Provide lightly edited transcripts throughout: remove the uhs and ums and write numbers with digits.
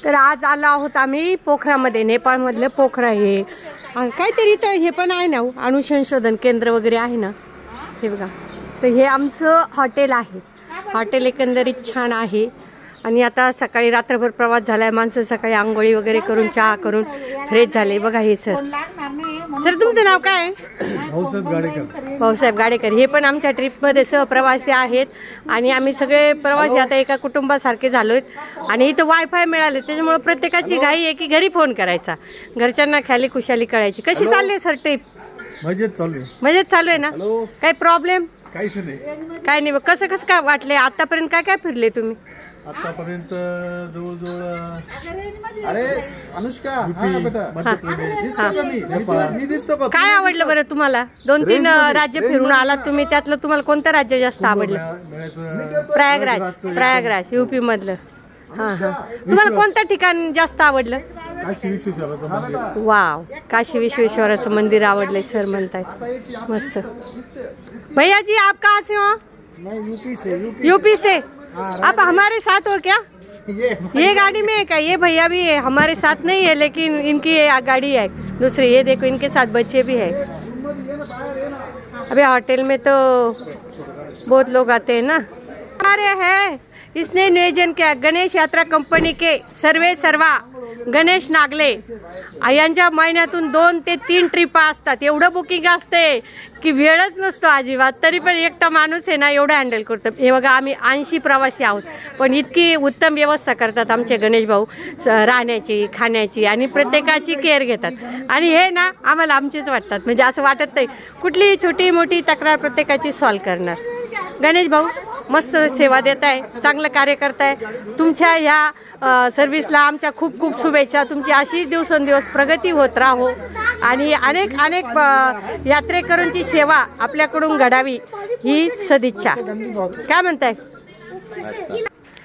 तर आज आलो आहोत आम्ही पोखरामध्ये, नेपाळमधलं पोखरा हे काहीतरी तर हे पण आहे ना, अणुसंशोधन केंद्र वगैरे आहे ना, हे बघा. तर हे आमचं हॉटेल आहे. हॉटेल एकंदरीत छान आहे. आणि आता सकाळी रात्रभर प्रवास झालाय, माणसं सकाळी आंघोळी वगैरे करून चहा करून फ्रेश झाले. बघा हे सर. सर तुमचं नाव काय? भाऊसाहेब गाडेकर. हे पण आमच्या ट्रिपमध्ये सहप्रवासी आहेत. आणि आम्ही सगळे प्रवासी आता एका कुटुंबासारखे झालोय. आणि इथं वायफाय मिळाले, त्याच्यामुळे प्रत्येकाची घाई आहे की घरी फोन करायचा, घरच्यांना खाली खुशाली कळायची. कशी चालली आहे सर ट्रिप? मजेत चालू आहे. मजेत चालू आहे ना? काही प्रॉब्लेम? काहीच नाही. काय नाही. कसं कसं काय वाटले आतापर्यंत? काय काय फिरले तुम्ही आतापर्यंत? जवळजवळ अरे अनुष्का मी दिसतो का? काय आवडलं बरं तुम्हाला? 2-3 राज्य फिरून आलात तुम्ही, त्यातलं तुम्हाला कोणतं राज्य जास्त आवडलं? प्रयागराज यूपी मधलं. हा हा. तुम्हाला कोणतं ठिकाण जास्त आवडलं? काशी विश्वेश्वराचं मंदिर. वाव, काशी विश्वेश्वराचं मंदिर आवडलंय सर म्हणतायत. मस्त. भैया जी आप कहाँ से हो? यूपी से. आप हमारे साथ हो क्या? ये गाड़ी में है क्या? ये भैया भी है, हमारे साथ नहीं है लेकिन इनकी ये गाड़ी है दूसरी. ये देखो इनके साथ बच्चे भी है. अभी होटल में तो बहुत लोग आते हैं ना. अरे है इसने नियोजन किया गणेश यात्रा कंपनी के सर्वा गणेश नागले. यांच्या महिन्यातून 2 ते 3 ट्रिप असतात. एवढं बुकिंग असते की वेळच नसतो अजिबात. तरी पण एकटा माणूस आहे ना एवढं हँडल करतो. हे बघा आम्ही 80 प्रवासी आहोत, पण इतकी उत्तम व्यवस्था करतात आमचे गणेश भाऊ, राहण्याची खाण्याची, आणि प्रत्येकाची केअर घेतात. आणि हे ना आम्हाला आमचेच वाटतात. म्हणजे असं वाटत नाही कुठली छोटी मोठी तक्रार प्रत्येकाची सॉल्व करणार. गणेश भाऊ मस्त सेवा देत आहे, चांगलं कार्य करताय. तुमच्या ह्या सर्व्हिसला आमच्या खूप खूप शुभेच्छा. तुमची अशीच दिवसेंदिवस प्रगती होत राहो आणि अनेक अनेक यात्रेकरूंची सेवा आपल्याकडून घडावी ही सदिच्छा. काय म्हणताय?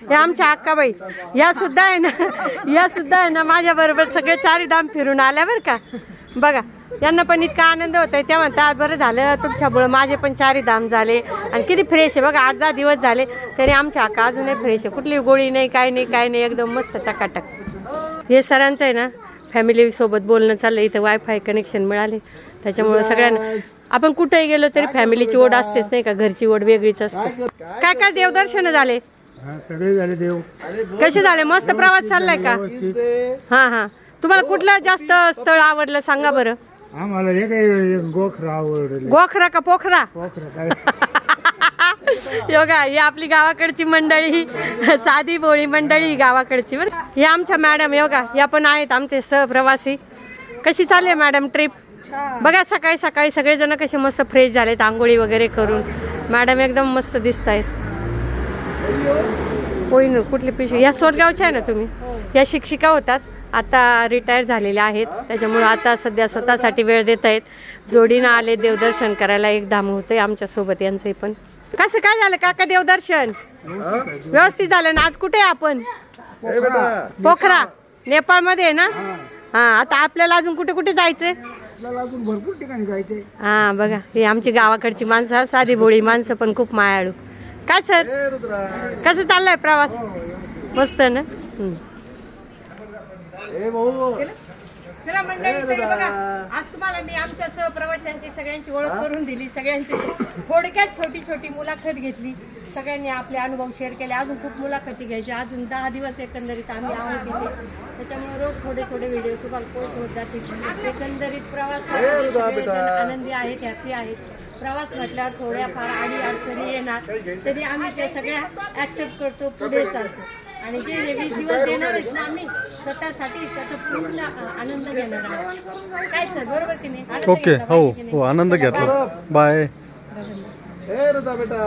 हे आमच्या अक्काबाई या सुद्धा आहे ना माझ्या बरोबर सगळे 4 धाम फिरून आल्या बरं का. बघा यांना पण इतका आनंद होतोय. त्या म्हणतात बरं झालं तुमच्यामुळं माझे पण 4 धाम झाले. आणि किती फ्रेश आहे बघा. 8-10 दिवस झाले तरी आमच्या अक्का अजूनही फ्रेश आहे. कुठली गोळी नाही, काय नाही, एकदम मस्त टकाटक. हे सरांचं आहे ना फॅमिली सोबत बोलणं चाललं. इथं वायफाय कनेक्शन मिळाले, त्याच्यामुळे सगळ्यांना आपण कुठेही गेलो तरी फॅमिलीची ओढ असतेच नाही का. घरची ओढ वेगळीच असते. काय काय देवदर्शन झाले? सगळे झाले देव. कसे झाले? मस्त प्रवास चाललाय का? हा हा. तुम्हाला कुठलं जास्त स्थळ आवडलं सांगा बरं. आम्हाला हे काही गोखरा आवडलं. गोखरा का पोखरा? गोखरा काय योगा. ही आपली गावाकडची मंडळी, साधी भोळी मंडळी गावाकडची बरं. हे आमच्या मॅडम योगा, या पण आहेत आमचे सहप्रवासी. कशी चालली आहे मॅडम ट्रिप? बघा सकाळी सकाळी सगळेजण कसे मस्त फ्रेश झालेत आंघोळी वगैरे करून. मॅडम एकदम मस्त दिसत आहेत. होई ना. कुठली पिशवी? या सोरगावच्या आहे ना तुम्ही? या शिक्षिका होतात, आता रिटायर झालेल्या आहेत. त्याच्यामुळे आता सध्या स्वतःसाठी वेळ देत आहेत. जोडीनं आले देवदर्शन करायला. 1 धाम होतंय आमच्यासोबत यांचंही पण. कसं काय झालं काका देवदर्शन? व्यवस्थित झालं ना? आज कुठे आहे आपण? पोखरा नेपाळमध्ये आहे ना? हा. आता आपल्याला अजून कुठे कुठे जायचंय? भरपूर ठिकाणी जायचंय. हा बघा ही आमची गावाकडची माणसं, साधी भोळी माणसं पण खूप मायाळू. काय सर कसं चाललाय प्रवास? मस्त ना. चला मंडळी, बघा आज तुम्हाला मी आमच्या सहप्रवाशांची सगळ्यांची ओळख करून दिली. सगळ्यांची थोडक्यात छोटी छोटी मुलाखत घेतली. सगळ्यांनी आपले अनुभव शेअर केले. अजून खूप मुलाखती घ्यायच्या. अजून 10 दिवस एकंदरीत आम्ही आहोत तिथे. त्याच्यामुळे रोज थोडे व्हिडिओ तुम्हाला पोस्ट होत जातील. एकंदरीत प्रवास आनंदी आहेत, हॅपी आहेत. प्रवास म्हटल्यावर थोड्याफार अडचणी येणार, तरी आम्ही त्या सगळ्या ऍक्सेप्ट करतो, पुढे चालतो. आणि जे 20 दिवस देणार आहेत ना आम्ही स्वतःसाठी, त्याचा पूर्ण आनंद घेणार आहोत. काय सर बरोबर की नाही? ओके. हो, आनंद घेतला. बाय. बेटा